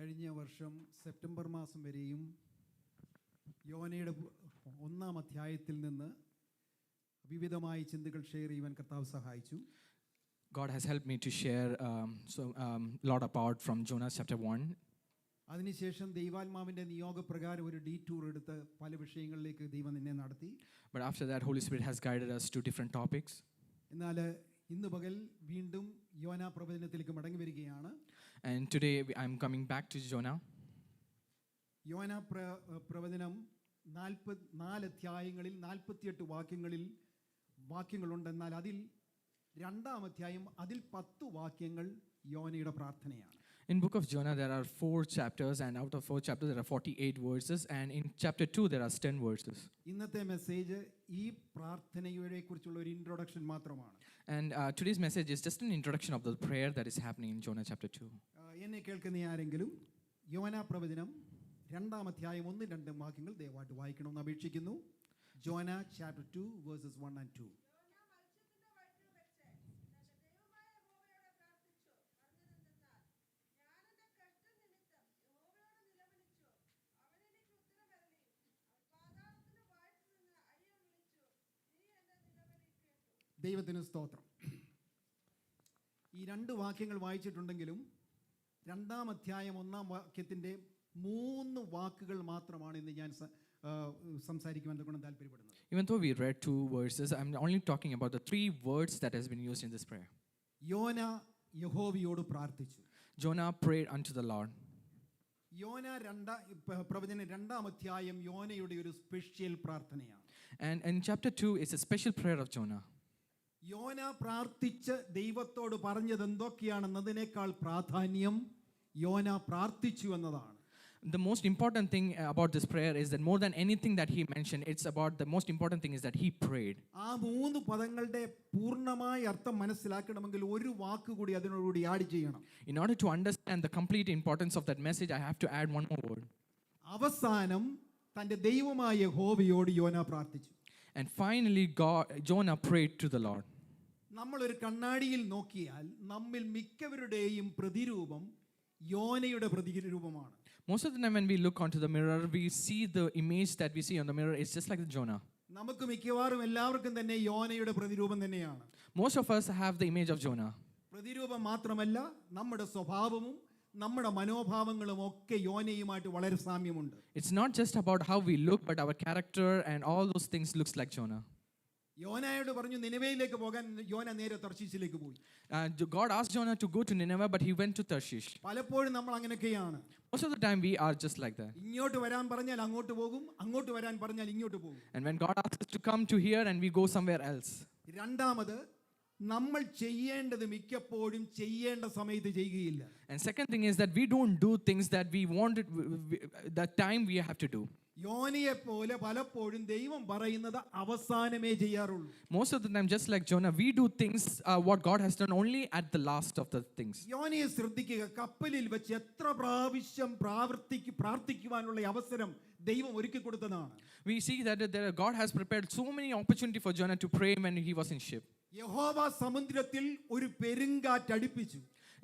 കഴിഞ്ഞ വർഷം സെപ്റ്റംബർ മാസം വരെയും യോനയുടെ 1-ാം അധ്യായത്തിൽ നിന്ന് വിവിധമായ ചിന്തകൾ ഷെയർ ചെയ്യുവാൻ കർത്താവ് സഹായിച്ചു. God has helped me to share lot apart from Jonah chapter 1. അതിനുശേഷം ദൈവാത്മാവിൻ്റെ നിയോഗപ്രകാരം ഒരു ഡീറ്റൂർ എടുത്ത് പല വിഷയങ്ങളിലേക്ക് ദൈവം എന്നെ നടത്തി. But after that, Holy Spirit has guided us to different topics. എന്നാൽ ഇന്ന് പകൽ വീണ്ടും യോന പ്രവചനത്തിലേക്ക് മടങ്ങി വരികയാണ്. And today I'm coming back to Jonah. യോന പ്രവചനം 44 അധ്യായങ്ങളിൽ 48 വാക്യങ്ങളുണ്ട്. എന്നാൽ അതിൽ 2-ാം അധ്യായം അതിൽ 10 വാക്യങ്ങൾ യോനയുടെ പ്രാർത്ഥനയാണ്. In book of Jonah there are 4 chapters, and out of 4 chapters there are 48 verses, and in chapter 2 there are 10 verses. ഇന്നത്തെ മെസ്സേജ് ഈ പ്രാർത്ഥനയെ കുറിച്ചുള്ള ഒരു ഇൻട്രൊഡക്ഷൻ മാത്രമാണ്. And today's message is just an introduction of the prayer that is happening in Jonah chapter 2. എന്നെ കേൾക്കുന്ന ആരെങ്കിലും യോന പ്രവചനം 2-ാം അധ്യായം 1-2 വാക്യങ്ങൾ ദയവായിട്ട് വായിക്കണമെന്ന് അപേക്ഷിക്കുന്നു. Jonah chapter 2 versus 1 and 2. ദൈവത്തിന് സ്തോത്രം. ഈ 2 വാക്യങ്ങൾ വായിച്ചിട്ടുണ്ടെങ്കിലും 2-ാം അധ്യായം 1-ാം വാക്യത്തിൻ്റെ 3 വാക്കുകൾ മാത്രമാണ് ഇന്ന് ഞാൻ സംസാരിക്കുവാൻ താല്പര്യപ്പെടുന്നത്. Even though we read 2 verses, I'm only talking about the 3 words that has been used in this prayer. യോന യഹോവയോട് പ്രാർത്ഥിച്ചു. Jonah prayed unto the Lord. യോന പ്രവചനം 2-ാം അധ്യായം യോനയുടെ ഒരു സ്പെഷ്യൽ പ്രാർത്ഥനയാണ്. And in chapter 2 is a special prayer of Jonah. യോന പ്രാർത്ഥിച്ച് ദൈവത്തോട് പറഞ്ഞത് എന്തൊക്കെയാണെന്നതിനേക്കാൾ പ്രാധാന്യം യോന പ്രാർത്ഥിച്ചു എന്നതാണ്. The most important thing about this prayer is that more than anything that he mentioned, it's about the most important thing is that he prayed. ആ 3 പദങ്ങളുടെ പൂർണ്ണമായ അർത്ഥം മനസ്സിലാക്കണമെങ്കിൽ ഒരു വാക്ക് കൂടി അതിനോടുകൂടി ആഡ് ചെയ്യണം. In order to understand the complete importance of that message, I have to add one more word. അവസാനം തന്റെ ദൈവമായ യഹോവയോട് യോന പ്രാർത്ഥിച്ചു. And finally Jonah prayed to the Lord. നമ്മളൊരു കണ്ണാടിയിൽ നോക്കിയാൽ നമ്മിൽ മിക്കവരുടെയും പ്രതിരൂപം യോനയുടെ പ്രതിരൂപമാണ്. Most of the time when we look onto the mirror, we see the image that we see on the mirror is just like the Jonah. നമുക്ക് മിക്കവാറും എല്ലാവർക്കും തന്നെ യോനയുടെ പ്രതിരൂപം തന്നെയാണ്. Most of us have the image of Jonah. പ്രതിരൂപം മാത്രമല്ല, നമ്മുടെ സ്വഭാവവും നമ്മുടെ മനോഭാവങ്ങളും ഒക്കെ യോനയുമായിട്ട് വളരെ സാമ്യമുണ്ട്. It's not just about how we look, but our character and all those things looks like Jonah. യോനയോട് പറഞ്ഞു നിനവയിലേക്ക് പോകാൻ. യോന നേരെ തർശീശിലേക്ക് പോയി. God asked Jonah to go to Nineveh, but he went to Tarshish. പലപ്പോഴും നമ്മൾ അങ്ങനെയൊക്കെയാണ്. Most of the time we are just like that. ഇങ്ങോട്ട് വരാൻ പറഞ്ഞാൽ അങ്ങോട്ട് പോകും, അങ്ങോട്ട് വരാൻ പറഞ്ഞാൽ ഇങ്ങോട്ട് പോകും. And when God asks us to come to here, and we go somewhere else. രണ്ടാമത്, നമ്മൾ ചെയ്യേണ്ടത് മിക്കപ്പോഴും ചെയ്യേണ്ട സമയത്ത് ചെയ്യുകയില്ല. And second thing is that we don't do things that we wanted that time we have to do. യോനയെ പോലെ പലപ്പോഴും ദൈവം പറയുന്നത് അവസാനമേ ചെയ്യാറുള്ളൂ. Most of the time, just like Jonah, we do things what God has done only at the last of the things. യോനയെ ശ്രദ്ധിക്കുക. കപ്പലിൽ വെച്ച് എത്ര പ്രാവശ്യം പ്രാർത്ഥിക്കുവാനുള്ള അവസരം ദൈവം ഒരുക്കി കൊടുത്തതാണ്. We see that God has prepared so many opportunity for Jonah to pray when he was in ship. യഹോവ സമുദ്രത്തിൽ ഒരു പെരുങ്കാറ്റ് അടുപ്പിച്ചു.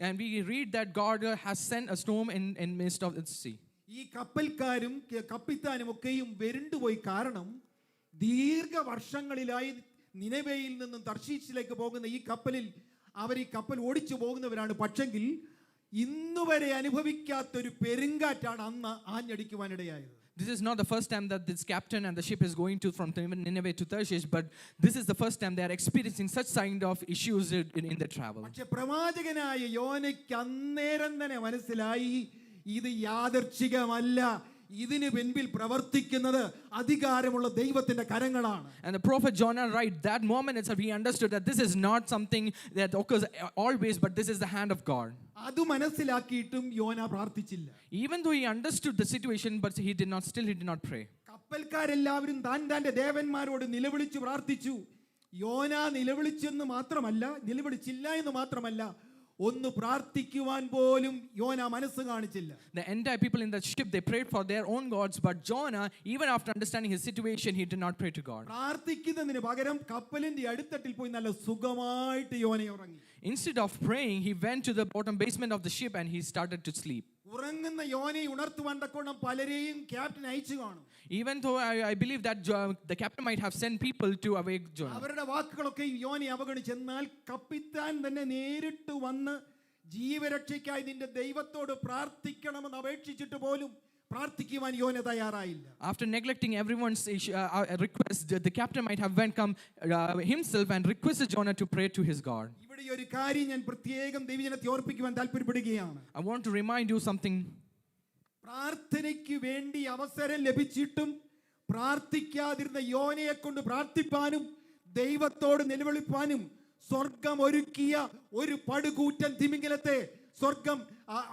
And we read that God has sent a storm in midst of the sea. ഈ കപ്പൽക്കാരും കപ്പിത്താനും ഒക്കെയും വെരുണ്ടുപോയി. കാരണം ദീർഘവർഷങ്ങളിലായി നിനവയിൽ നിന്നും തർശീശിലേക്ക് പോകുന്ന ഈ കപ്പലിൽ അവർ ഈ കപ്പൽ ഓടിച്ചു പോകുന്നവരാണ്. പക്ഷെങ്കിൽ ഇന്നുവരെ അനുഭവിക്കാത്തൊരു പെരുങ്കാറ്റാണ് അന്ന് ആഞ്ഞടിക്കുവാനിടയായത്. This is not the first time that this captain and the ship is going to from Nineveh to Tarshish, but this is the first time they are experiencing such kind of issues in their travel. പക്ഷേ പ്രവാചകനായ യോനയ്ക്ക് അന്നേരം തന്നെ മനസ്സിലായി ഇത് യാദർച്ഛികമല്ല, ഇതിന് പിൻപിൽ പ്രവർത്തിക്കുന്നത് അധികാരമുള്ള ദൈവത്തിന്റെ കരങ്ങളാണ്. And the prophet Jonah, right that moment itself, he understood that this is not something that occurs always, but this is the hand of God. അത് മനസ്സിലാക്കിയിട്ടും യോന പ്രാർത്ഥിച്ചില്ല. Even though he understood the situation, but he did not pray. കപ്പൽക്കാരെല്ലാവരും തന്റെ ദേവന്മാരോട് നിലവിളിച്ചു പ്രാർത്ഥിച്ചു. യോന നിലവിളിച്ചില്ല എന്ന് മാത്രമല്ല, ഒന്ന് പ്രാർത്ഥിക്കുവാൻ പോലും യോന മനസ്സ് കാണിച്ചില്ല. The entire people in that ship, they prayed for their own gods, but Jonah, even after understanding his situation, he did not pray to God. പ്രാർത്ഥിക്കുന്നതിന് പകരം കപ്പലിന്റെ അടിത്തട്ടിൽ പോയി നല്ല സുഖമായിട്ട് യോന ഉറങ്ങി. Instead of praying, he went to the bottom basement of the ship and he started to sleep. ഉറങ്ങുന്ന യോനയെ ഉണർത്തുവാൻ തക്കോണം പലരെയും ക്യാപ്റ്റൻ അയച്ചു കാണും. Even though I believe that the captain might have sent people to awake Jonah. അവരുടെ വാക്കുകളൊക്കെ യോനയെ അവഗണിച്ചെന്നാൽ കപ്പിത്താൻ തന്നെ നേരിട്ട് വന്ന് ജീവരക്ഷയ്ക്കായി നിന്റെ ദൈവത്തോട് പ്രാർത്ഥിക്കണമെന്ന് അപേക്ഷിച്ചിട്ട് പോലും പ്രാർത്ഥിക്കുവാൻ യോന തയ്യാറായില്ല. After neglecting everyone's request, the captain might have come himself and requested Jonah to pray to his God. ഇവിടെ ഒരു കാര്യം ഞാൻ പ്രത്യേകം ദൈവജനത്തെ ഓർപ്പിക്കുവാൻ താല്പര്യപ്പെടുകയാണ്. I want to remind you something. പ്രാർത്ഥനയ്ക്ക് വേണ്ടി അവസരം ലഭിച്ചിട്ടും പ്രാർത്ഥിക്കാതിരുന്ന യോനയെ കൊണ്ട് പ്രാർത്ഥിപ്പാനും ദൈവത്തോട് നിലവിളിപ്പാനും സ്വർഗം ഒരുക്കിയ ഒരു പടുകൂറ്റൻ തിമിംഗലത്തെ സ്വർഗം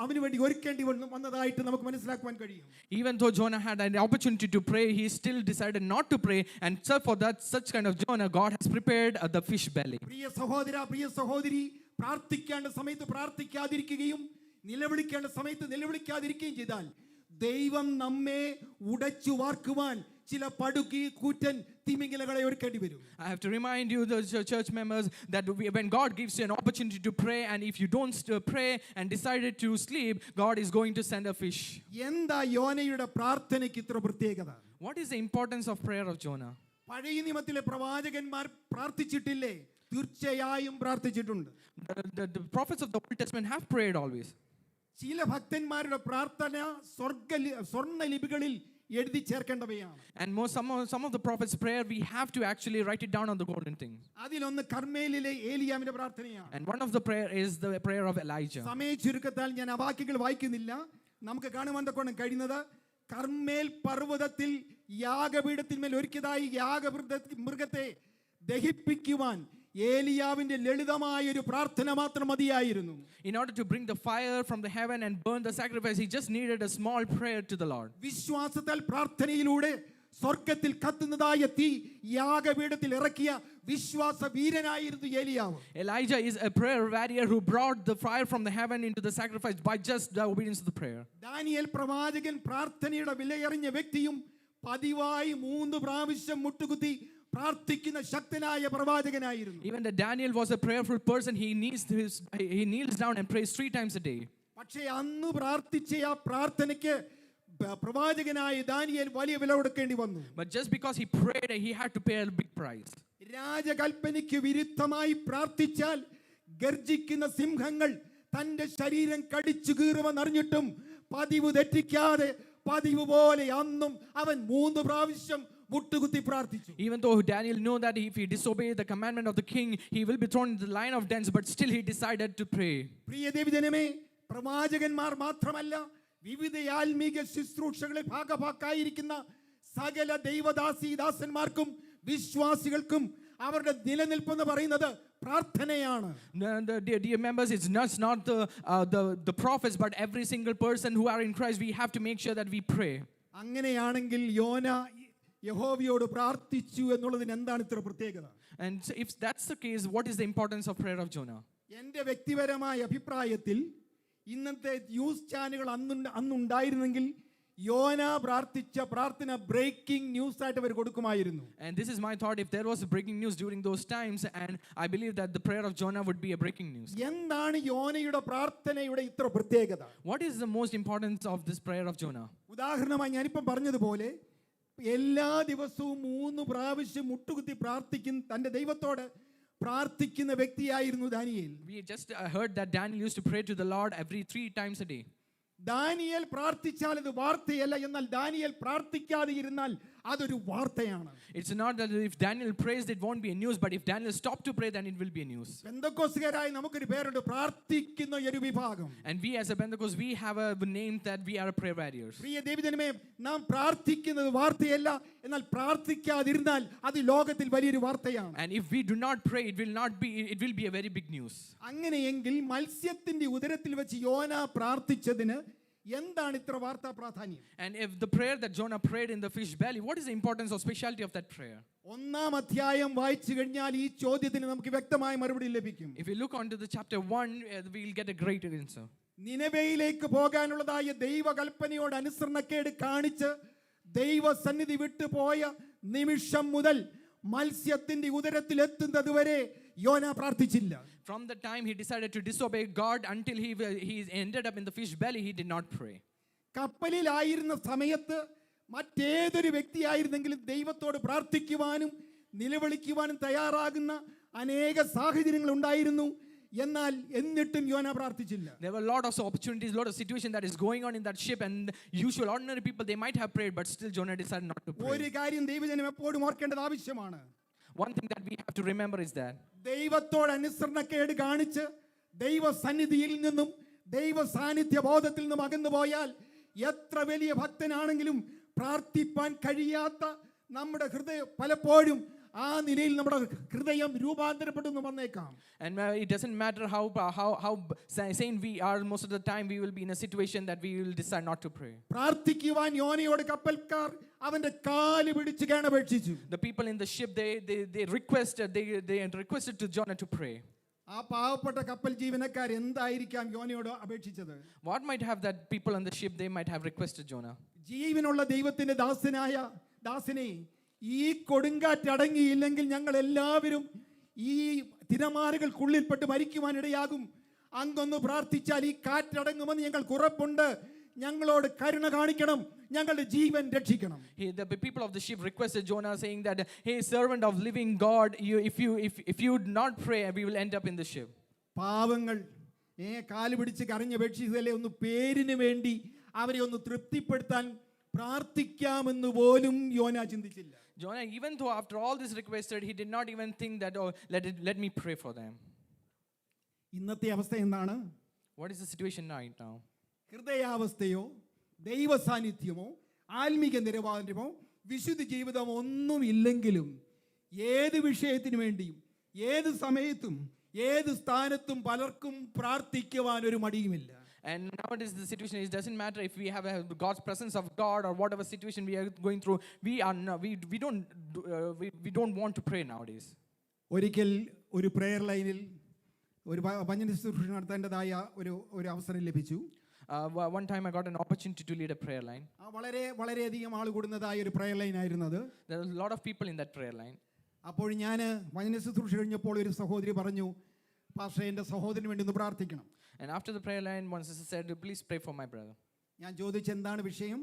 അവന് വേണ്ടി ഒരുക്കേണ്ടി വന്നതായിട്ട് നമുക്ക് മനസ്സിലാക്കുവാൻ കഴിയും. Even though Jonah had an opportunity to pray, he still decided not to pray, and so for that such kind of Jonah, God has prepared the fish belly. പ്രിയ സഹോദര, പ്രിയ സഹോദരി, പ്രാർത്ഥിക്കേണ്ട സമയത്ത് പ്രാർത്ഥിക്കാതിരിക്കുകയും നിലവിളിക്കേണ്ട സമയത്ത് നിലവിളിക്കാതിരിക്കുകയും ചെയ്താൽ ദൈവം നമ്മെ ഉടച്ചു വാർക്കുവാൻ ചില പടുകൂറ്റൻ തിമിംഗലങ്ങളെ ഒരുക്കേണ്ടി വരും. I have to remind you, the church members, that when God gives you an opportunity to pray, and if you don't pray and decided to sleep, God is going to send a fish. എന്താ യോനയുടെ പ്രാർത്ഥനയ്ക്ക് ഇത്ര പ്രത്യേകത? What is the importance of prayer of Jonah? പഴയ നിയമത്തിലെ പ്രവാചകന്മാർ പ്രാർത്ഥിച്ചിട്ടില്ലേ? തീർച്ചയായും പ്രാർത്ഥിച്ചിട്ടുണ്ട്. The prophets of the Old Testament have prayed always. ചില ഭക്തന്മാരുടെ പ്രാർത്ഥന സ്വർണ്ണ ലിപികളിൽ എഴുതി ചേർക്കേണ്ടവയാണ്. And some of the prophets' prayer, we have to actually write it down on the golden things. അതിലൊന്ന് കർമ്മേലിലെ ഏലിയാമിന്റെ പ്രാർത്ഥനയാണ്. And one of the prayer is the prayer of Elijah. സമയ ചുരുക്കത്താൽ ഞാൻ ആ വാക്യങ്ങൾ വായിക്കുന്നില്ല. നമുക്ക് കാണുവാൻ തക്കോണം കഴിയുന്നത് കർമ്മേൽ പർവ്വതത്തിൽ യാഗപീഠത്തിന്മേൽ ഒരുക്കിയതായി യാഗമൃഗത്തെ ദഹിപ്പിക്കുവാൻ ഏലിയാവിന്റെ ലളിതമായ ഒരു പ്രാർത്ഥന മാത്രം മതിയായിരുന്നു. In order to bring the fire from the heaven and burn the sacrifice, he just needed a small prayer to the Lord. വിശ്വാസത്താൽ പ്രാർത്ഥനയിലൂടെ സ്വർഗ്ഗത്തിൽ കത്തുന്നതായ തീ യാഗപീഠത്തിൽ ഇറക്കിയ വിശ്വാസ വീരനായിരുന്നു ഏലിയാവ്. Elijah is a prayer warrior who brought the fire from the heaven into the sacrifice by just the obedience of the prayer. Daniel പ്രവാചകൻ പ്രാർത്ഥനയുടെ വിലയറിഞ്ഞ വ്യക്തിയും പതിവായി 3 പ്രാവശ്യം മുട്ടുകുത്തി പ്രാർത്ഥിക്കുന്ന ശക്തനായ പ്രവാചകനായിരുന്നു. Even the Daniel was a prayerful person. He kneels down and prays 3 times a day. പക്ഷേ അന്ന് പ്രാർത്ഥിച്ച ആ പ്രാർത്ഥനയ്ക്ക് പ്രവാചകനായ ദാനിയേൽ വലിയ വില കൊടുക്കേണ്ടി വന്നു. But just because he prayed, he had to pay a big price. രാജകൽപ്പനയ്ക്ക് വിരുദ്ധമായി പ്രാർത്ഥിച്ചാൽ ഗർജിക്കുന്ന സിംഹങ്ങൾ തന്റെ ശരീരം കടിച്ചു കീറുമെന്നറിഞ്ഞിട്ടും പതിവ് തെറ്റിക്കാതെ പതിവ് പോലെ അന്നും അവൻ 3 പ്രാവശ്യം മുട്ടുകുത്തി പ്രാർത്ഥിച്ചു. Even though Daniel knew that if he disobeyed the commandment of the king, he will be thrown into the lion of dens, but still he decided to pray. പ്രിയ ദൈവജനമേ, പ്രവാചകന്മാർ മാത്രമല്ല, വിവിധ ആത്മീക ശുശ്രൂഷകളിൽ ഭാഗഭാക്കായിരിക്കുന്ന സകല ദൈവദാസീദാസന്മാർക്കും വിശ്വാസികൾക്കും അവരുടെ നിലനിൽപ്പെന്ന് പറയുന്നത് പ്രാർത്ഥനയാണ്. Dear members, it's not the prophets, but every single person who are in Christ, we have to make sure that we pray. അങ്ങനെയാണെങ്കിൽ യോന യഹോവയോട് പ്രാർത്ഥിച്ചു എന്നുള്ളതിന് എന്താണ് ഇത്ര പ്രത്യേകത? And so if that's the case, what is the importance of prayer of Jonah? എൻ്റെ വ്യക്തിപരമായ അഭിപ്രായത്തിൽ ഇന്നത്തെ ന്യൂസ് ചാനലുകൾ അന്നുണ്ടായിരുന്നെങ്കിൽ യോന പ്രാർത്ഥിച്ച പ്രാർത്ഥന ബ്രേക്കിംഗ് ന്യൂസ് ആയിട്ട് അവർ കൊടുക്കുമായിരുന്നു. And this is my thought, if there was a breaking news during those times, and I believe that the prayer of Jonah would be a breaking news. എന്താണ് യോനയുടെ പ്രാർത്ഥനയുടെ ഇത്ര പ്രത്യേകത? What is the most importance of this prayer of Jonah? ഉദാഹരണമായി ഞാനിപ്പം പറഞ്ഞതുപോലെ എല്ലാ ദിവസവും 3 പ്രാവശ്യം മുട്ടുകുത്തി പ്രാർത്ഥിക്കുന്ന തന്റെ ദൈവത്തോട് പ്രാർത്ഥിക്കുന്ന വ്യക്തിയായിരുന്നു Daniel. We just heard that Daniel used to pray to the Lord every 3 times a day. Daniel പ്രാർത്ഥിച്ചാൽ അത് വാർത്തയല്ല, എന്നാൽ ദാനിയേൽ പ്രാർത്ഥിക്കാതെ ഇരുന്നാൽ അതൊരു വാർത്തയാണ്. It's not that if Daniel prays it won't be a news, but if Daniel stopped to pray then it will be a news. പെന്തക്കോസ്തുകാരായി നമുക്കൊരു പേരുണ്ട്, പ്രാർത്ഥിക്കുന്ന ഒരു വിഭാഗം. And we as a Pentecost, we have a name that we are prayer warriors. പ്രിയ ദൈവജനമേ, നാം പ്രാർത്ഥിക്കുന്നത് വാർത്തയല്ല, എന്നാൽ പ്രാർത്ഥിക്കാതിരുന്നാൽ അത് ലോകത്തിൽ വലിയൊരു വാർത്തയാണ്. And if we do not pray, it will be a very big news. അങ്ങനെയെങ്കിൽ മത്സ്യത്തിന്റെ ഉദരത്തിൽ വെച്ച് യോന പ്രാർത്ഥിച്ചതിന് എന്താണ് ഇത്ര വാർത്താ പ്രാധാന്യം? And if the prayer that Jonah prayed in the fish belly, what is the importance or specialty of that prayer? 1-ാം അധ്യായം വായിച്ചു കഴിഞ്ഞാൽ ഈ ചോദ്യത്തിന് നമുക്ക് വ്യക്തമായ മറുപടി ലഭിക്കും. If we look onto the chapter 1, we will get a great answer. നിനവയിലേക്ക് പോകാനുള്ളതായ ദൈവകൽപ്പനയോട് അനുസരണക്കേട് കാണിച്ച് ദൈവസന്നിധി വിട്ടുപോയ നിമിഷം മുതൽ മത്സ്യത്തിന്റെ ഉദരത്തിൽ എത്തുന്നത് വരെ യോന പ്രാർത്ഥിച്ചില്ല. From the time he decided to disobey God until he ended up in the fish belly, he did not pray. കപ്പലിലായിരുന്ന സമയത്ത് മറ്റേതൊരു വ്യക്തിയായിരുന്നെങ്കിലും ദൈവത്തോട് പ്രാർത്ഥിക്കുവാനും നിലവിളിക്കുവാനും തയ്യാറാകുന്ന അനേക സാഹചര്യങ്ങൾ ഉണ്ടായിരുന്നു. എന്നാൽ എന്നിട്ടും യോന പ്രാർത്ഥിച്ചില്ല. There were a lot of opportunities, a lot of situations that is going on in that ship, and usual ordinary people, they might have prayed, but still Jonah decided not to pray. ഒരു കാര്യം ദൈവജനം എപ്പോഴും ഓർക്കേണ്ടത് ആവശ്യമാണ്. One thing that we have to remember is that ദൈവത്തോട് അനുസരണക്കേട് കാണിച്ച് ദൈവ സന്നിധിയിൽ നിന്നും ദൈവ സാന്നിധ്യ ബോധത്തിൽ നിന്നും അകന്നു പോയാൽ എത്ര വലിയ ഭക്തനാണെങ്കിലും പ്രാർത്ഥിപ്പാൻ കഴിയാത്ത നമ്മുടെ ഹൃദയം പലപ്പോഴും ആ നിലയിൽ നമ്മുടെ ഹൃദയം രൂപാന്തരപ്പെട്ടു വന്നേക്കാം. and it doesn't matter how saint we are, most of the time we will be in a situation that we will decide not to pray. പ്രാർത്ഥിക്കുവാൻ യോനയോട് കപ്പൽക്കാർ അവന്റെ കാല് പിടിച്ച് കേണപേക്ഷിച്ചു. The people in the ship, they requested to Jonah to pray. ആ പാവപ്പെട്ട കപ്പൽ ജീവനക്കാർ എന്തായിരിക്കാം യോനയോട് അപേക്ഷിച്ചത്? What might have that people on the ship, they might have requested Jonah? ജീവനുള്ള ദൈവത്തിന്റെ ദാസനെ ഈ കൊടുങ്കാറ്റ് അടങ്ങിയില്ലെങ്കിൽ ഞങ്ങൾ എല്ലാവരും ഈ തിരമാലകൾക്കുള്ളിൽപ്പെട്ട് മരിക്കുവാനിടയാകും. അങ്ങൊന്ന് പ്രാർത്ഥിച്ചാൽ ഈ കാറ്റടങ്ങുമെന്ന് ഞങ്ങൾക്ക് ഉറപ്പുണ്ട്. ഞങ്ങളോട് കരുണ കാണിക്കണം, ഞങ്ങളുടെ ജീവൻ രക്ഷിക്കണം. The people of the ship requested Jonah, saying that, hey, servant of living God, if you would not pray, we will end up in the ship. പാവങ്ങൾ കാല് പിടിച്ച് കരഞ്ഞപേക്ഷിച്ചതല്ലേ, ഒന്ന് പേരിന് വേണ്ടി അവരെ ഒന്ന് തൃപ്തിപ്പെടുത്താൻ പ്രാർത്ഥിക്കാമെന്ന് പോലും യോന ചിന്തിച്ചില്ല. Jonah, even though after all this requested, he did not even think that, oh, let me pray for them. ഇന്നത്തെ അവസ്ഥ എന്താണ്? What is the situation right now? ഹൃദയാവസ്ഥയോ ദൈവ സാന്നിധ്യമോ ആത്മീക നിലവാരമോ വിശുദ്ധ ജീവിതമോ ഒന്നും ഇല്ലെങ്കിലും ഏത് വിഷയത്തിനു വേണ്ടിയും ഏത് സമയത്തും ഏത് സ്ഥാനത്തും പലർക്കും പ്രാർത്ഥിക്കുവാൻ ഒരു മടിയുമില്ല. And nowadays the situation is, doesn't matter if we have God's presence of God or whatever situation we are going through, we don't want to pray nowadays. ഒരിക്കൽ ഒരു പ്രെയർ ലൈനിൽ ഒരു വചന ശുശ്രൂഷ നടത്തേണ്ടതായ ഒരു അവസരം ലഭിച്ചു. One time I got an opportunity to lead a prayer line. വളരെയധികം ആൾ കൂടുന്നതായ ഒരു പ്രെയർ ലൈൻ ആയിരുന്നത്. There were a lot of people in that prayer line. അപ്പോൾ ഞാൻ വചന ശുശ്രൂഷ കഴിഞ്ഞപ്പോൾ ഒരു സഹോദരി പറഞ്ഞു, പാസ്റ്റർ എൻ്റെ സഹോദരന് വേണ്ടി ഒന്ന് പ്രാർത്ഥിക്കണം. And after the prayer line, one sister said, please pray for my brother. ഞാൻ ചോദിച്ചു എന്താണ് വിഷയം?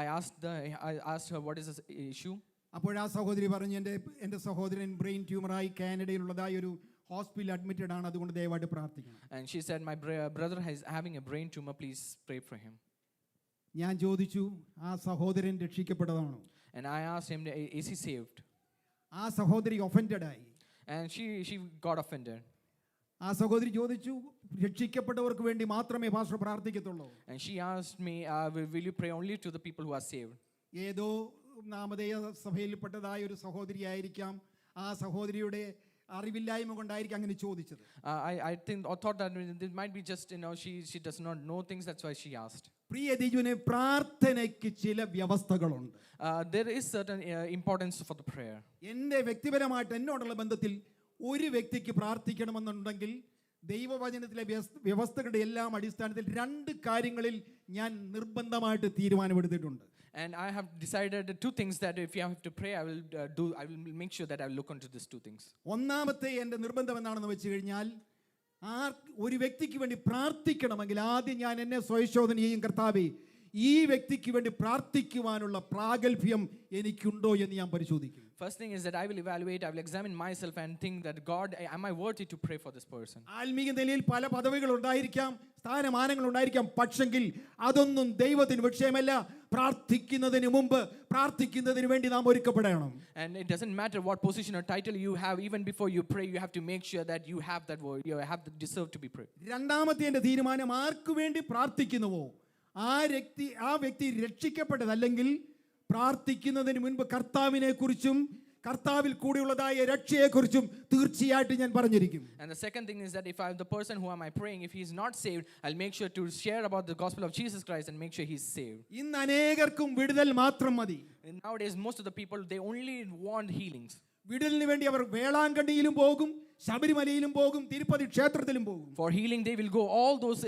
I asked her what is the issue. അപ്പോൾ ആ സഹോദരി പറഞ്ഞു, എൻ്റെ സഹോദരൻ ബ്രെയിൻ ട്യൂമറായി കാനഡയിലുള്ളതായ ഒരു ഹോസ്പിറ്റലിൽ അഡ്മിറ്റഡ് ആണ്, അതുകൊണ്ട് ദയവായിട്ട് പ്രാർത്ഥിക്കണം. And she said, my brother is having a brain tumor, please pray for him. ഞാൻ ചോദിച്ചു, ആ സഹോദരൻ രക്ഷിക്കപ്പെട്ടതാണോ? And I asked him, is he saved? ആ സഹോദരി ഒഫൻഡഡ് ആയി. And she got offended. ആ സഹോദരി ചോദിച്ചു, രക്ഷിക്കപ്പെട്ടവർക്ക് വേണ്ടി മാത്രമേ pastor പ്രാർത്ഥിക്കത്തുള്ളൂ? And she asked me, will you pray only to the people who are saved? ഏതോ നാമധേയ സഭയിൽപ്പെട്ടതായ ഒരു സഹോദരിയായിരിക്കാം, ആ സഹോദരിയുടെ അറിവില്ലായ്മ കൊണ്ടായിരിക്കും അങ്ങനെ ചോദിച്ചത്. I thought that it might be just, she does not know things, that's why she asked. പ്രിയ ദൈവജനമേ, പ്രാർത്ഥനയ്ക്ക് ചില വ്യവസ്ഥകളുണ്ട്. There is certain importance for the prayer. എൻ്റെ വ്യക്തിപരമായിട്ട് എന്നോടുള്ള ബന്ധത്തിൽ ഒരു വ്യക്തിക്ക് പ്രാർത്ഥിക്കണമെന്നുണ്ടെങ്കിൽ ദൈവവചനത്തിലെ വ്യവസ്ഥകളുടെ എല്ലാം അടിസ്ഥാനത്തിൽ രണ്ട് കാര്യങ്ങളിൽ ഞാൻ നിർബന്ധമായിട്ട് തീരുമാനമെടുത്തിട്ടുണ്ട്. And I have decided two things that if you have to pray, I will make sure that I will look into these two things. ഒന്നാമത്തെ എൻ്റെ നിർബന്ധം എന്താണെന്ന് വെച്ച് കഴിഞ്ഞാൽ, ഒരു വ്യക്തിക്ക് വേണ്ടി പ്രാർത്ഥിക്കണമെങ്കിൽ ആദ്യം ഞാൻ എന്നെ സ്വയശോധന ചെയ്യും. കർത്താവേ, ഈ വ്യക്തിക്ക് വേണ്ടി പ്രാർത്ഥിക്കുവാനുള്ള പ്രാഗൽഭ്യം എനിക്കുണ്ടോ എന്ന് ഞാൻ പരിശോധിക്കും. First thing is that I will evaluate, I will examine myself and think that God, am I worthy to pray for this person? ആത്മീയ നിലയിൽ പല പദവികൾ ഉണ്ടായിരിക്കാം, സ്ഥാനമാനങ്ങൾ ഉണ്ടായിരിക്കാം, പക്ഷെങ്കിൽ അതൊന്നും ദൈവത്തിന് വിഷയമല്ല. പ്രാർത്ഥിക്കുന്നതിന് മുമ്പ് പ്രാർത്ഥിക്കുന്നതിന് വേണ്ടി നാം ഒരുക്കപ്പെടണം. And it doesn't matter what position or title you have, even before you pray, you have to make sure that you have that word, you have the deserve to be prayed. രണ്ടാമത്തെ എൻ്റെ തീരുമാനം, ആർക്കു വേണ്ടി പ്രാർത്ഥിക്കുന്നുവോ ആ വ്യക്തി രക്ഷിക്കപ്പെട്ടതല്ലെങ്കിൽ പ്രാർത്ഥിക്കുന്നതിന് മുൻപ് കർത്താവിനെ കുറിച്ചും കർത്താവിൽ കൂടിയുള്ളതായ രക്ഷയെക്കുറിച്ചും തീർച്ചയായിട്ടും ഞാൻ പറഞ്ഞിരിക്കും. And the second thing is that if the person who am I praying, if he is not saved, I'll make sure to share about the gospel of Jesus Christ and make sure he's saved. ഇന്ന് അനേകർക്കും വിടുതൽ മാത്രം മതി. And nowadays most of the people, they only want healings. വിടുതലിന് വേണ്ടി അവർ വേളാങ്കണ്ണിയിലും പോകും, ശബരിമലയിലും പോകും, തിരുപ്പതി ക്ഷേത്രത്തിലും പോകും. For healing, they will go all those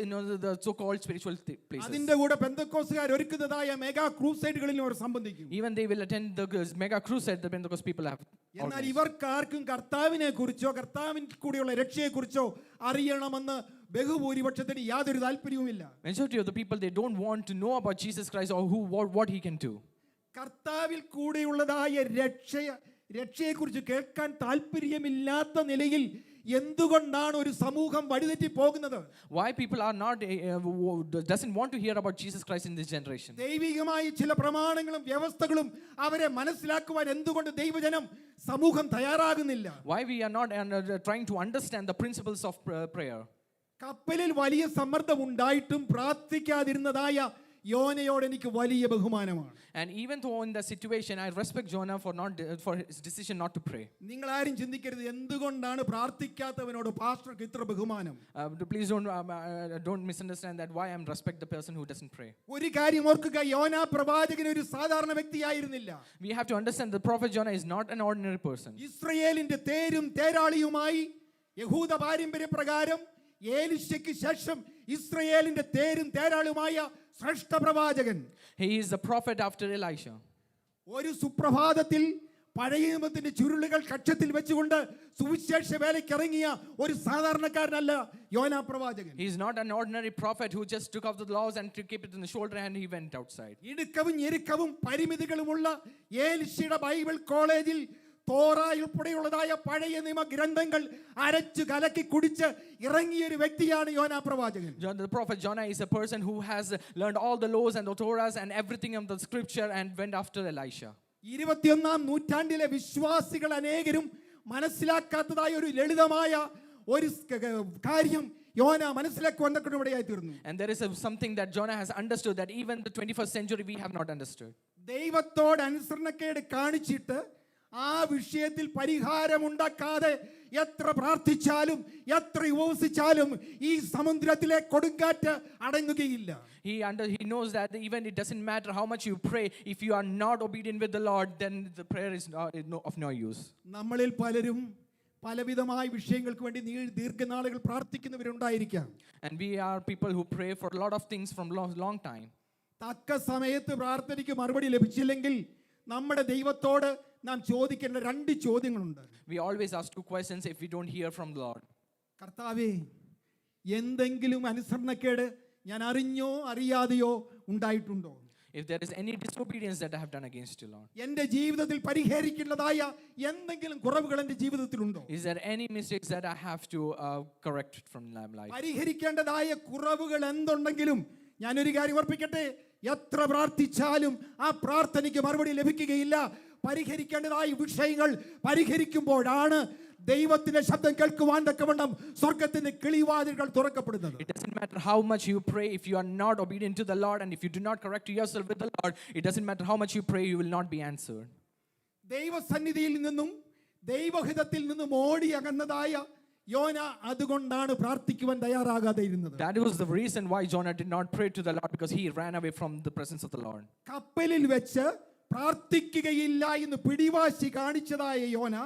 the so-called spiritual places. അതിന്റെ കൂടെ പെന്തക്കോസ്തുകാർ ഒരുക്കുന്നതായ മെഗാ ക്രൂസൈഡുകളിലും അവർ സംബന്ധിക്കും. Even they will attend the mega crusade the Pentecost people have. എന്നാൽ ഇവർക്കാർക്കും കർത്താവിനെ കുറിച്ചോ കർത്താവിൻ കൂടിയുള്ള രക്ഷയെ കുറിച്ചോ അറിയണമെന്ന് ബഹുഭൂരിപക്ഷത്തിന് യാതൊരു താല്പര്യവുമില്ല. Majority of the people, they don't want to know about Jesus Christ or what he can do. കർത്താവിൽ കൂടെയുള്ളതായ രക്ഷയെക്കുറിച്ച് കേൾക്കാൻ താല്പര്യമില്ലാത്ത നിലയിൽ എന്തുകൊണ്ടാണ് ഒരു സമൂഹം വഴിതെറ്റി പോകുന്നത്? Why people are not doesn't want to hear about Jesus Christ in this generation? ദൈവികമായ ചില പ്രമാണങ്ങളും വ്യവസ്ഥകളും അവരെ മനസ്സിലാക്കുവാൻ എന്തുകൊണ്ട് ദൈവജനം സമൂഹം തയ്യാറാകുന്നില്ല? Why we are not trying to understand the principles of prayer? കപ്പലിൽ വലിയ സമ്മർദ്ദം ഉണ്ടായിട്ടും പ്രാർത്ഥിക്കാതിരുന്നതായ യോനയോട് എനിക്ക് വലിയ ബഹുമാനമാണ്. And even though in the situation, I respect Jonah for his decision not to pray. നിങ്ങൾ ആരും ചിന്തിക്കരുത് എന്തുകൊണ്ടാണ് പ്രാർത്ഥിക്കാത്തവനോട് പാസ്റ്റർക്ക് ഇത്ര ബഹുമാനം. Please don't misunderstand that why I respect the person who doesn't pray. ഒരു കാര്യം ഓർക്കുക, യോന പ്രവാചകൻ ഒരു സാധാരണ വ്യക്തിയായിരുന്നില്ല. We have to understand the prophet Jonah is not an ordinary person. ഇസ്രായേലിന്റെ തേരും തേരാളിയുമായി യഹൂദ പാരമ്പര്യ പ്രകാരം ഏലിശയ്ക്ക് ശേഷം ഇസ്രായേലിന്റെ തേരും തേരാളുമായ ശ്രേഷ്ഠ പ്രവാചകൻ. He is the prophet after Elisha. ഒരു സുപ്രഭാതത്തിൽ പഴയ നിയമത്തിന്റെ ചുരുളുകൾ കക്ഷത്തിൽ വെച്ചുകൊണ്ട് സുവിശേഷ വേലയ്ക്ക് ഇറങ്ങിയ ഒരു സാധാരണക്കാരനല്ല യോന പ്രവാചകൻ. He is not an ordinary prophet who just took off the laws and kept it in the shoulder and he went outside. ഇടുക്കവും ഞെരുക്കവും പരിമിതികളുമുള്ള ഏലിശയുടെ ബൈബിൾ കോളേജിൽ തോറായിൽ ഉൾപ്പെടെയുള്ളതായ പഴയ നിയമ ഗ്രന്ഥങ്ങൾ അരച്ചു കലക്കി കുടിച്ച് ഇറങ്ങിയ ഒരു വ്യക്തിയാണ് യോന പ്രവാചകൻ. The prophet Jonah is a person who has learned all the laws and the Torahs and everything of the scripture and went after Elisha. 21ാം നൂറ്റാണ്ടിലെ വിശ്വാസികൾ അനേകരും മനസ്സിലാക്കാത്തതായ ഒരു ലളിതമായ ഒരു കാര്യം യോന മനസ്സിലാക്കുവാൻ ഇടയായി തീർന്നു. And there is something that Jonah has understood that even the 21st century we have not understood. ദൈവത്തോട് അനുസരണക്കേട് കാണിച്ചിട്ട് ആ വിഷയത്തിൽ പരിഹാരമുണ്ടാക്കാതെ എത്ര പ്രാർത്ഥിച്ചാലും എത്ര ഉപവസിച്ചാലും ഈ സമുദ്രത്തിലെ കൊടുങ്കാറ്റ് അടങ്ങുകയില്ല. He knows that even it doesn't matter how much you pray, if you are not obedient with the Lord, then the prayer is of no use. നമ്മളിൽ പലരും പലവിധമായ വിഷയങ്ങൾക്ക് വേണ്ടി ദീർഘനാളുകൾ പ്രാർത്ഥിക്കുന്നവരുണ്ടായിരിക്കാം. And we are people who pray for a lot of things from long time. തക്ക സമയത്ത് പ്രാർത്ഥനയ്ക്ക് മറുപടി ലഭിച്ചില്ലെങ്കിൽ നമ്മുടെ ദൈവത്തോട് നാം ചോദിക്കേണ്ട രണ്ട് ചോദ്യങ്ങളുണ്ട്. We always ask two questions if we don't hear from the Lord. കർത്താവേ, എന്തെങ്കിലും അനുസരണക്കേട് ഞാൻ അറിഞ്ഞോ അറിയാതെയോ ഉണ്ടായിട്ടുണ്ടോ? If there is any disobedience that I have done against you, Lord. എൻ്റെ ജീവിതത്തിൽ പരിഹരിക്കേണ്ടതായ എന്തെങ്കിലും കുറവുകൾ എൻ്റെ ജീവിതത്തിലുണ്ടോ? Is there any mistakes that I have to correct from my life? പരിഹരിക്കേണ്ടതായ കുറവുകൾ എന്തുണ്ടെങ്കിലും ഞാനൊരു കാര്യം ഓർപ്പിക്കട്ടെ, എത്ര പ്രാർത്ഥിച്ചാലും ആ പ്രാർത്ഥനയ്ക്ക് മറുപടി ലഭിക്കുകയില്ല. പരിഹരിക്കേണ്ടതായ വിഷയങ്ങൾ പരിഹരിക്കുമ്പോഴാണ് ദൈവത്തിന്റെ ശബ്ദം കേൾക്കുവാൻ തക്കവണ്ണം സ്വർഗ്ഗത്തിന്റെ കിളിവാതിലുകൾ തുറക്കപ്പെടുന്നത്. It doesn't matter how much you pray, if you are not obedient to the Lord and if you do not correct yourself with the Lord, it doesn't matter how much you pray, you will not be answered. ദൈവസന്നിധിയിൽ നിന്നും ദൈവഹിതത്തിൽ നിന്നും ഓടി അകന്നതായ യോന അതുകൊണ്ടാണ് പ്രാർത്ഥിക്കുവാൻ തയ്യാറാകാതെ ഇരുന്നത്. That was the reason why Jonah did not pray to the Lord, because he ran away from the presence of the Lord. കപ്പലിൽ വെച്ച് പ്രാർത്ഥിക്കുകയില്ല എന്ന് പിടിവാശി കാണിച്ചതായ യോന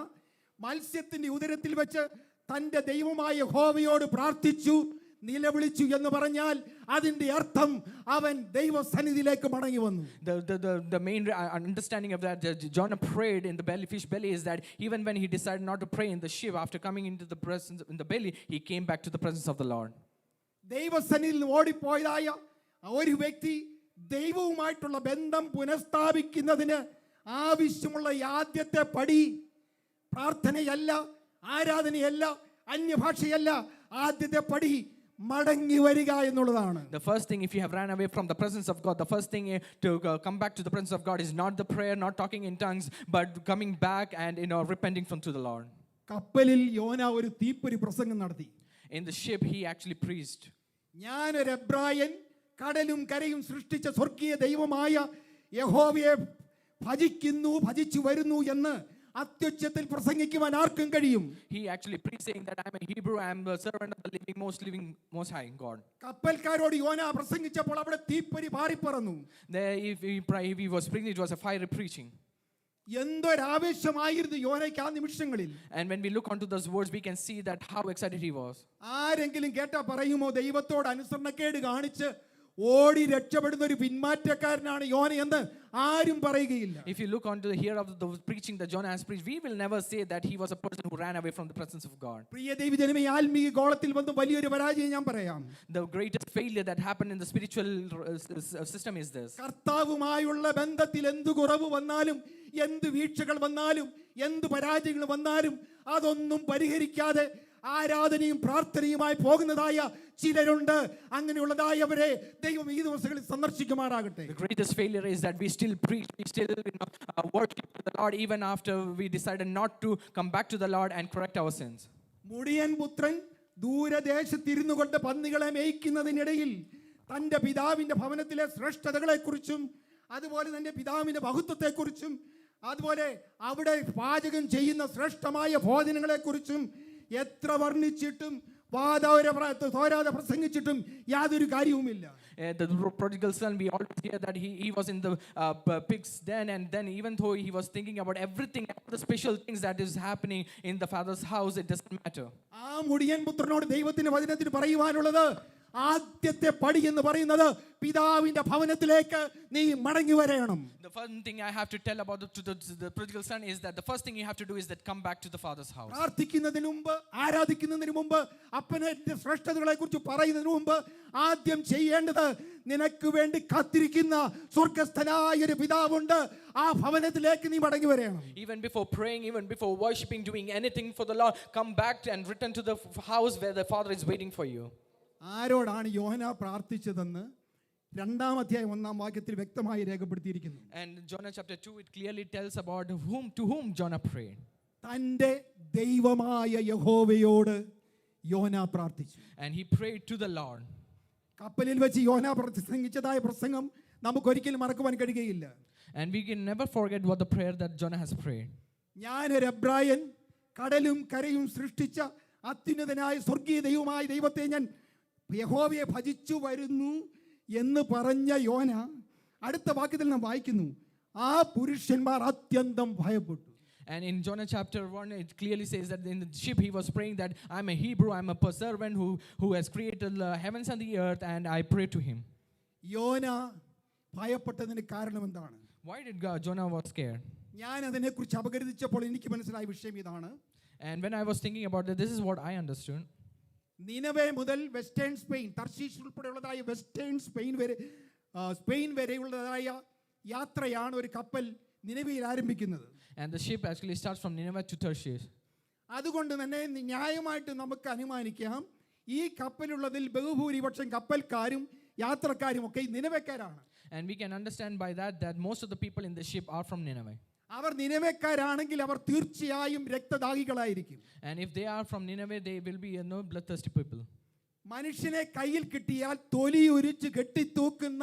മത്സ്യത്തിന്റെ ഉദരത്തിൽ വെച്ച് തന്റെ ദൈവമായ യഹോവയോട് പ്രാർത്ഥിച്ചു, നിലവിളിച്ചു എന്ന് പറഞ്ഞാൽ അതിന്റെ അർത്ഥം അവൻ ദൈവസന്നിധിയിലേക്ക് മടങ്ങി വന്നു. The main understanding of that Jonah prayed in the fish belly is that even when he decided not to pray in the ship, after coming into the presence in the belly, he came back to the presence of the Lord. ദൈവസന്നിധിയിൽ ഓടിപ്പോയതായ ഒരു വ്യക്തി ദൈവവുമായിട്ടുള്ള ബന്ധം പുനഃസ്ഥാപിക്കുന്നതിന് ആവശ്യമുള്ള ആദ്യത്തെ പടി പ്രാർത്ഥനയല്ല, ആരാധനയല്ല, അന്യഭാഷയല്ല. ആദ്യത്തെ പടി മടങ്ങി വരിക എന്നുള്ളതാണ്. The first thing, if you have ran away from the presence of God, the first thing to come back to the presence of God is not the prayer, not talking in tongues, but coming back and repenting to the Lord. കപ്പലിൽ യോന ഒരു തീപ്പൊരി പ്രസംഗം നടത്തി. In the ship he actually preached. ഞാനൊരു എബ്രായൻ, കടലും കരയും സൃഷ്ടിച്ച സ്വർഗീയ ദൈവമായ യഹോവയെ ഭജിച്ചു വരുന്നു എന്ന് അത്യുച്ചത്തിൽ പ്രസംഗിക്കുവാൻ ആർക്കും കഴിയും. He actually preached saying that I am a Hebrew, I am the servant of the most high God. കപ്പൽക്കാരോട് യോന പ്രസംഗിച്ചപ്പോൾ അവിടെ തീപ്പൊരി പാറിപ്പറന്നു. There if he was preaching, it was a fiery preaching. എന്തൊരാവേശമായിരുന്നു യോനയ്ക്ക് ആ നിമിഷങ്ങളിൽ. And when we look onto those words, we can see that how excited he was. ആരെങ്കിലും കേട്ടാ പറയുമോ ദൈവത്തോട് അനുസരണക്കേട് കാണിച്ച് ഓടി രക്ഷപ്പെടുന്ന ഒരു പിന്മാറ്റക്കാരനാണ് യോന എന്ന് ആരും പറയുകയില്ല. If you look onto the hear of the preaching that Jonah has preached, we will never say that he was a person who ran away from the presence of God. പ്രിയ ദൈവജനമേ, ആത്മീയ ഗോളത്തിൽ വന്ന് വലിയൊരു പരാജയം ഞാൻ പറയാം. The greatest failure that happened in the spiritual system is this. കർത്താവുമായുള്ള ബന്ധത്തിൽ എന്ത് കുറവ് വന്നാലും, എന്ത് വീഴ്ചകൾ വന്നാലും, എന്ത് പരാജയങ്ങൾ വന്നാലും അതൊന്നും പരിഹരിക്കാതെ ആരാധനയും പ്രാർത്ഥനയുമായി പോകുന്നതായ ചിലരുണ്ട്. അങ്ങനെയുള്ളതായവരെ ദൈവം ഈ ദിവസങ്ങളിൽ സന്ദർശിക്കുമാറാകട്ടെ. The greatest failure is that we still preach, we still worship the Lord even after we decided not to come back to the Lord and correct our sins. Mudiyan പുത്രൻ ദൂരദേശത്തിരുന്നു കൊണ്ട് പന്നികളെ മേയ്ക്കുന്നതിനിടയിൽ തൻ്റെ പിതാവിൻ്റെ ഭവനത്തിലെ ശ്രേഷ്ഠതകളെക്കുറിച്ചും അതുപോലെ തന്നെ പിതാവിൻ്റെ ബഹുത്വത്തെക്കുറിച്ചും അതുപോലെ അവിടെ പാചകം ചെയ്യുന്ന ശ്രേഷ്ഠമായ ഭോജനങ്ങളെക്കുറിച്ചും എത്ര വർണ്ണിച്ചിട്ടും തോരാതെ പ്രസംഗിച്ചിട്ടും യാതൊരു കാര്യവുമില്ല. The prodigal son, we always hear that he was in the pig's den, and then even though he was thinking about everything, all the special things that is happening in the father's house, it doesn't matter. ആ മുടിയൻ പുത്രനോട് ദൈവത്തിന്റെ വചനത്തിൽ പറയുവാനുള്ളത്, ആദ്യത്തെ പടി എന്ന് പറയുന്നത് പിതാവിന്റെ ഭവനത്തിലേക്ക് നീ മടങ്ങി വരണം. The first thing I have to tell about the prodigal son is that the first thing you have to do is that come back to the father's house. പ്രാർത്ഥിക്കുന്നതിന് മുമ്പ്, ആരാധിക്കുന്നതിന് മുമ്പ്, അപ്പന്റെ ശ്രേഷ്ഠതകളെ കുറിച്ച് പറയുന്നതിന് മുമ്പ് ആദ്യം ചെയ്യേണ്ടത്, നിനക്ക് വേണ്ടി കാത്തിരിക്കുന്ന സ്വർഗ്ഗസ്ഥനായ ഒരു പിതാവുണ്ട്, ആ ഭവനത്തിലേക്ക് നീ മടങ്ങി വരണം. Even before praying, even before worshiping, doing anything for the Lord, come back and return to the house where the father is waiting for you. ആരോടാണ് യോന പ്രാർത്ഥിച്ചതെന്ന് 2-ാം അധ്യായം 1-ാം വാക്യത്തിൽ വ്യക്തമായി രേഖപ്പെടുത്തിയിരിക്കുന്നു. And Jonah chapter 2, it clearly tells about to whom Jonah prayed. തൻ്റെ ദൈവമായ യഹോവയോട് യോന പ്രാർത്ഥിച്ചു. And he prayed to the Lord. കപ്പലിൽ വെച്ച് യോന പ്രസംഗിച്ചതായ പ്രസംഗം നമുക്കൊരിക്കലും മറക്കുവാൻ കഴിയുകയില്ല. And we can never forget what the prayer that Jonah has prayed. ഞാനൊരു എബ്രായൻ, കടലും കരയും സൃഷ്ടിച്ച അത്യുന്നതനായ സ്വർഗീയ ദൈവമായ ദൈവത്തെ ഞാൻ യഹോവയെ ഭജിച്ചു വരുന്നു എന്ന് പറഞ്ഞ യോന അടുത്ത വാക്യത്തിൽ നാം വായിക്കുന്നു, ആ പുരുഷന്മാർ അത്യന്തം ഭയപ്പെട്ടു. And in Jonah chapter 1, it clearly says that in the ship he was praying that I'm a Hebrew, I'm a servant who has created the heavens and the earth, and I pray to him. യോന ഭയപ്പെട്ടതിന് കാരണം എന്താണ്? Why did Jonah was scared? ഞാൻ അതിനെക്കുറിച്ച് അപഗ്രഥിച്ചപ്പോൾ എനിക്ക് മനസ്സിലായ വിഷയം ഇതാണ്. And when I was thinking about that, this is what I understood. നിനവെ മുതൽ വെസ്റ്റേൺ സ്പെയിൻ, തർശീശ് ഉൾപ്പെടെയുള്ളതായ വെസ്റ്റേൺ സ്പെയിൻ വരെയുള്ളതായ യാത്രയാണ് ഒരു കപ്പൽ നിനവയിൽ ആരംഭിക്കുന്നത്. And the ship actually starts from Nineveh to Tarshish. അതുകൊണ്ട് തന്നെ ന്യായമായിട്ട് നമുക്ക് അനുമാനിക്കാം, ഈ കപ്പലുള്ളതിൽ ബഹുഭൂരിപക്ഷം കപ്പൽക്കാരും യാത്രക്കാരും ഒക്കെ നിനവക്കാരാണ്. And we can understand by that most of the people in the ship are from Nineveh. അവർ നിനവക്കാരാണെങ്കിൽ അവർ തീർച്ചയായും രക്തദാഹികളായിരിക്കും. And if they are from Nineveh, they will be bloodthirsty people. മനുഷ്യനെ കയ്യിൽ കിട്ടിയാൽ തൊലി ഉരിച്ച് കെട്ടിത്തൂക്കുന്ന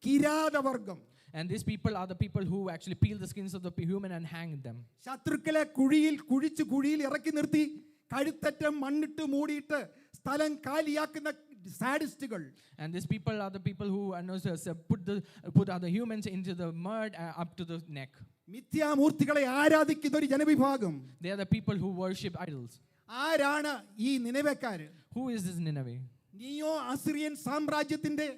കിരാതവർഗം. And these people are the people who actually peel the skins of the human and hang them. ശത്രുക്കളെ കുഴിയിൽ ഇറക്കി നിർത്തി കഴുത്തറ്റം മണ്ണിട്ട് മൂടിയിട്ട് സ്ഥലം കാലിയാക്കുന്ന സാഡിസ്റ്റുകൾ. And these people are the people who put other humans into the mud up to the neck. മിഥ്യാമൂർത്തികളെ ആരാധിക്കുന്ന ഒരു ജനവിഭാഗം. They are the people who worship idols. ആരാണ് ഈ നിനവക്കാര്? Who is this Nineveh? Neo Assyrian സാമ്രാജ്യത്തിന്റെ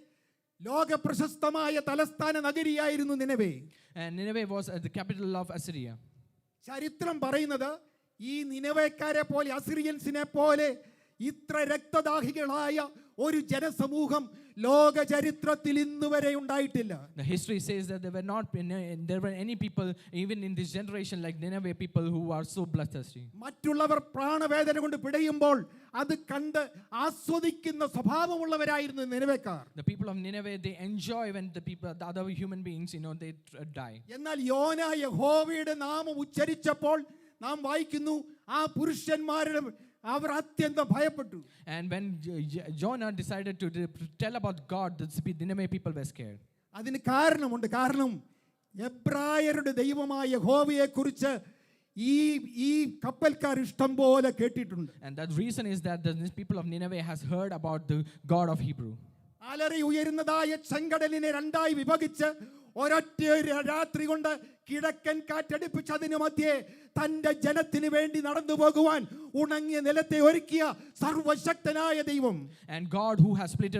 ലോക പ്രശസ്തമായ തലസ്ഥാന നഗരിയായിരുന്നു നിനവേ. And Nineveh was the capital of Assyria. ചരിത്രം പറയുന്നത് ഈ നിനവേക്കാരെ പോലെ, അസിറിയൻസിനെ പോലെ ഇത്ര രക്തദാഹികളായ ഒരു ജനസമൂഹം ലോക ചരിത്രത്തിൽ ഇന്നുവരെ ഉണ്ടായിട്ടില്ല. The history says that there were any people even in this generation like Nineveh people who are so bloodthirsty. മറ്റുള്ളവർ പ്രാണവേദന കൊണ്ട് പിടയുമ്പോൾ അത് കണ്ട് ആസ്വദിക്കുന്ന സ്വഭാവമുള്ളവരായിരുന്നു നിനവേക്കാർ. The people of Nineveh, they enjoy when the other human beings, they die. എന്നാൽ യോന യഹോവയുടെ നാമം ഉച്ചരിച്ചപ്പോൾ നാം വായിക്കുന്നു, ആ പുരുഷന്മാരുടെ അവർ അത്യന്തം ഭയപ്പെട്ടു. And when Jonah decided to tell about God, the Nineveh people were scared. അതിന് കാരണമുണ്ട്. കാരണം എബ്രായരുടെ ദൈവമായ യഹോവയെ കുറിച്ച് ഈ കപ്പൽക്കാർ ഇഷ്ടം പോലെ കേട്ടിട്ടുണ്ട്. And that reason is that the people of Nineveh has heard about the God of Hebrew. അലറി ഉയരുന്നതായ ചെങ്കടലിനെ രണ്ടായി വിഭജിച്ച് ഒരൊറ്റ രാത്രി കൊണ്ട് കിഴക്കൻ കാറ്റടിപ്പിച്ചതിന് മധ്യേ തന്റെ ജനത്തിന് വേണ്ടി നടന്നു പോകുവാൻ ഉണങ്ങിയ നിലത്തെ ഒരുക്കിയ സർവശക്തനായ ദൈവം. And God who has split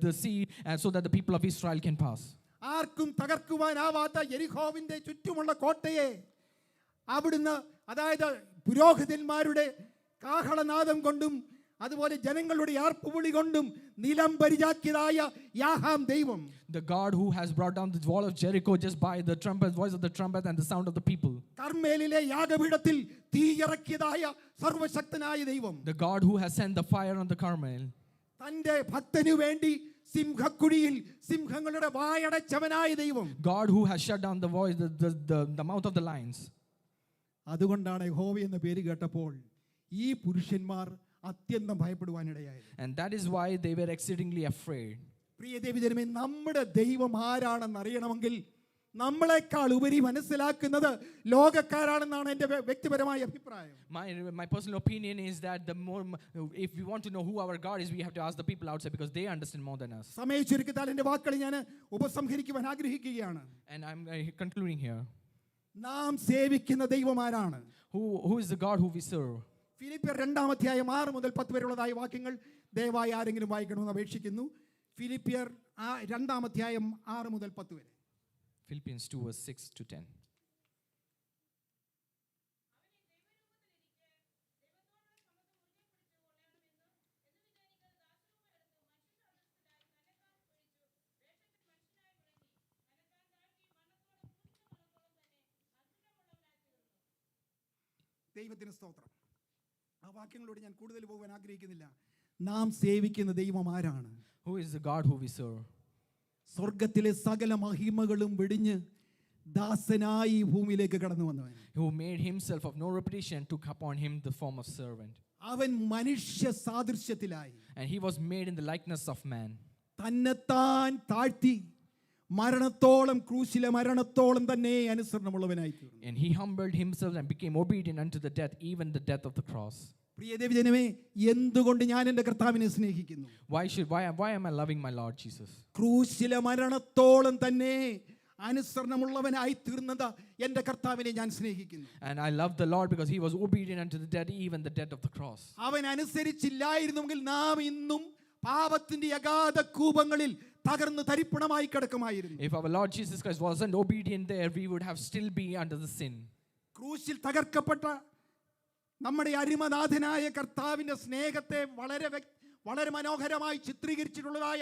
the sea so that the people of Israel can pass. ആർക്കും തകർക്കുവാനാവാത്ത യെരിഹോവിന്റെ ചുറ്റുമുള്ള കോട്ടയെ അവിടുന്ന്, അതായത് പുരോഹിതന്മാരുടെ കാഹളനാദം കൊണ്ടും അതുപോലെ ജനങ്ങളുടെ ആർപ്പുവിളി കൊണ്ടും നിലം പരിചാക്കിയതായ യാഹാം ദൈവം. The God who has brought down the wall of Jericho just by the trumpet, voice of the trumpet and the sound of the people. കർമ്മേലിലെ യാഗപീഠത്തിൽ തീയിറക്കിയതായ സർവശക്തനായ ദൈവം. The God who has sent the fire on the Carmel. തന്റെ ഭക്തനു വേണ്ടി സിംഹക്കുഴിയിൽ സിംഹങ്ങളുടെ വായടച്ചവനായ ദൈവം. God who has shut down the voice, the mouth of the lions. അതുകൊണ്ടാണ് യഹോവ എന്ന പേര് കേട്ടപ്പോൾ ഈ പുരുഷന്മാർ അത്യന്തം ഭയപ്പെടുവാനിടയായത്. And that is why they were exceedingly afraid. പ്രിയ ദൈവജനമേ, നമ്മുടെ ദൈവം ആരാണെന്ന് അറിയണമെങ്കിൽ നമ്മളെക്കാൾ ഉപരി മനസ്സിലാക്കുന്നത് ലോകക്കാരാണെന്നാണ് എൻ്റെ വ്യക്തിപരമായ അഭിപ്രായം. My personal opinion is that the more, if we want to know who our God is, we have to ask the people outside because they understand more than us. സമയ ചുരുക്കത്താൽ എൻ്റെ വാക്കുകൾ ഞാൻ ഉപസംഹരിക്കുവാൻ ആഗ്രഹിക്കുകയാണ്. And I'm concluding here. നാം സേവിക്കുന്ന ദൈവം ആരാണ്? Who is the God who we serve? ഫിലിപ്പിയർ 2-ാം 6 മുതൽ 10 വരെയുള്ളതായ വാക്യങ്ങൾ ദയവായി ആരെങ്കിലും വായിക്കണമെന്ന് അപേക്ഷിക്കുന്നു. ഫിലിപ്പിയർ 2-ാം 6 മുതൽ 10 വരെ. Philippians 2 verse 6 to 10. ദൈവത്തിന് സ്തോത്രം. ആ വാക്യങ്ങളോട് ഞാൻ കൂടുതൽ പോകാൻ ആഗ്രഹിക്കുന്നില്ല. നാം സേവിക്കുന്ന ദൈവം ആരാണ്? Who is the God who we serve? സ്വർഗത്തിലെ സകല മഹിമകളും വെടിഞ്ഞ് ദാസനായി ഭൂമിയിലേക്ക് കടന്നു വന്നവൻ. Who made himself of no reputation, took upon him the form of servant. അവൻ മനുഷ്യ സാദൃശ്യത്തിലായി. And he was made in the likeness of man. തന്നെത്താൻ താഴ്ത്തി മരണത്തോളം, ക്രൂശിലെ മരണത്തോളം തന്നെ അനുസരണമുള്ളവനായി തീർന്നു. And he humbled himself and became obedient unto the death, even the death of the cross. പ്രിയ ദൈവജനമേ, എന്തുകൊണ്ട് ഞാൻ എൻ്റെ കർത്താവിനെ സ്നേഹിക്കുന്നു? Why am I loving my Lord Jesus? ക്രൂശിലെ മരണത്തോളം തന്നെ അനുസരണമുള്ളവനായി തീർന്നത് എൻ്റെ കർത്താവിനെ ഞാൻ സ്നേഹിക്കുന്നു. And I love the Lord because he was obedient unto the death, even the death of the cross. അവൻ അനുസരിച്ചില്ലായിരുന്നെങ്കിൽ നാം ഇന്നും പാപത്തിന്റെ അഗാധ കൂപങ്ങളിൽ തകർന്ന് തരിപ്പണമായി കിടക്കുമായിരുന്നു. If our Lord Jesus Christ wasn't obedient there, we would have still be under the sin. ക്രൂശിൽ തകർക്കപ്പെട്ട നമ്മുടെ അരിമനാഥനായ കർത്താവിന്റെ സ്നേഹത്തെ വളരെ മനോഹരമായി ചിത്രീകരിച്ചിട്ടുള്ളതായ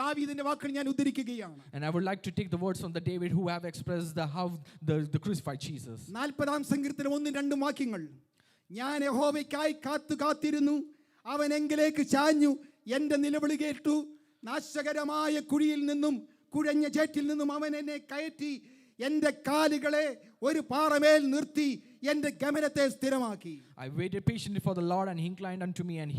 ദാവീദിന്റെ വാക്കുകൾ ഞാൻ ഉദ്ധരിക്കുകയാണ്. And I would like to take the words from the David who have expressed the crucified Jesus. 40-ാം സങ്കീർത്തനം 1-2 വാക്യങ്ങൾ. ഞാൻ യഹോവയ്ക്കായി കാത്തിരുന്നു, അവൻ എങ്കിലേക്ക് ചാഞ്ഞു, എൻ്റെ നിലവിളി കേട്ടു. നാശകരമായ കുഴിയിൽ നിന്നും കുഴഞ്ഞ ചേറ്റിൽ നിന്നും അവൻ എന്നെ കയറ്റി, എൻ്റെ കാലുകളെ ഒരു പാറമേൽ നിർത്തി, എൻ്റെ ഗമനത്തെ സ്ഥിരമാക്കി. I waited patiently for the Lord, and he inclined unto me and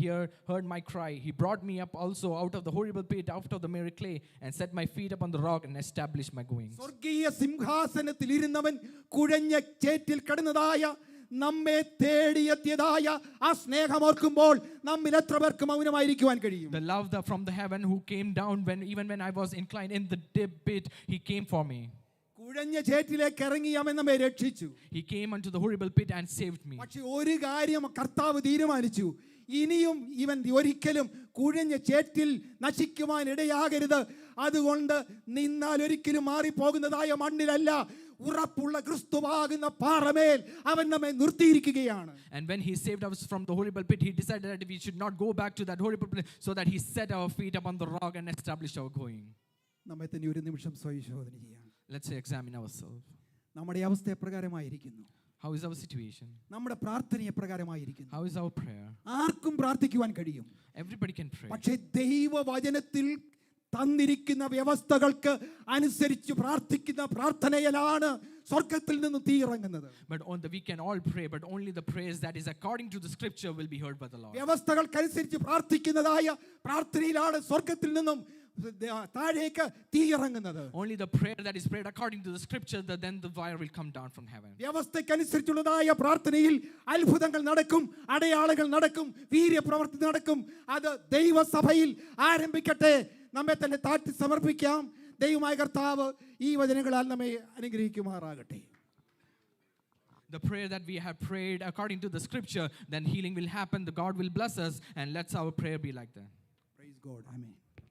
heard my cry. He brought me up also out of the horrible pit, out of the miry clay, and set my feet upon the rock and established my goings. സ്വർഗീയ സിംഹാസനത്തിൽ ഇരുന്നവൻ കുഴഞ്ഞ ചേറ്റിൽ കിടന്നതായ നമ്മെ തേടിയെത്തിയതായ ആ സ്നേഹം ഓർക്കുമ്പോൾ നമ്മിൽ എത്ര പേർക്ക് മൗനമായിരിക്കുവാൻ കഴിയും? The love from the heaven who came down even when I was inclined in the deep pit, he came for me. കുഴഞ്ഞ ചേറ്റിലേക്ക് ഇറങ്ങി അവൻ നമ്മെ രക്ഷിച്ചു. He came unto the horrible pit and saved me. പക്ഷേ ഒരു കാര്യം കർത്താവ് തീരുമാനിച്ചു, ഇനിയും ഇവൻ ഒരിക്കലും കുഴഞ്ഞ ചേറ്റിൽ നശിക്കുവാൻ ഇടയാകരുത്. അതുകൊണ്ട് നിന്നാൽ ഒരിക്കലും മാറിപ്പോകുന്നതായ മണ്ണിലല്ല, ഉറപ്പുള്ള ക്രിസ്തുവാകുന്ന പാറമേൽ അവൻ നമ്മെ നിർത്തിയിരിക്കുകയാണ്. And when he saved us from the horrible pit, he decided that we should not go back to that horrible pit, so that he set our feet upon the rock and established our going. നമ്മെ തന്നെ ഒരു നിമിഷം സ്വയശോധന ചെയ്യാം. Let's examine ourselves. നമ്മുടെ അവസ്ഥ എപ്രകാരമായിരിക്കുന്നു? How is our situation? നമ്മുടെ പ്രാർത്ഥന എപ്രകാരമായിരിക്കുന്നു? How is our prayer? ആർക്കും പ്രാർത്ഥിക്കുവാൻ കഴിയും. Everybody can pray. പക്ഷേ ദൈവവചനത്തിൽ തന്നിരിക്കുന്ന വ്യവസ്ഥകൾക്ക് അനുസരിച്ച് പ്രാർത്ഥിക്കുന്ന പ്രാർത്ഥനയിലാണ് സ്വർഗ്ഗത്തിൽ നിന്ന് തീ ഇറങ്ങുന്നത്. But we can all pray, but only the prayers that is according to the scripture will be heard by the Lord. വ്യവസ്ഥകൾക്കനുസരിച്ച് പ്രാർത്ഥിക്കുന്നതായ പ്രാർത്ഥനയിലാണ് സ്വർഗ്ഗത്തിൽ നിന്നും താഴേക്ക് തീ ഇറങ്ങുന്നത്. Only the prayer that is prayed according to the scripture, then the fire will come down from heaven. വ്യവസ്ഥയ്ക്കനുസരിച്ചുള്ളതായ പ്രാർത്ഥനയിൽ അത്ഭുതങ്ങൾ നടക്കും, അടയാളങ്ങൾ നടക്കും, വീര്യപ്രവൃത്തി നടക്കും. അത് ദൈവസഭയിൽ ആരംഭിക്കട്ടെ. നമ്മെ തന്നെ താഴ്ത്തി സമർപ്പിക്കാം. ദൈവമായ കർത്താവ് ഈ വചനങ്ങളാൽ നമ്മെ അനുഗ്രഹിക്കുമാറാകട്ടെ. The prayer that we have prayed according to the scripture, then healing will happen, the God will bless us, and let's our prayer be like that. Praise God. Amen.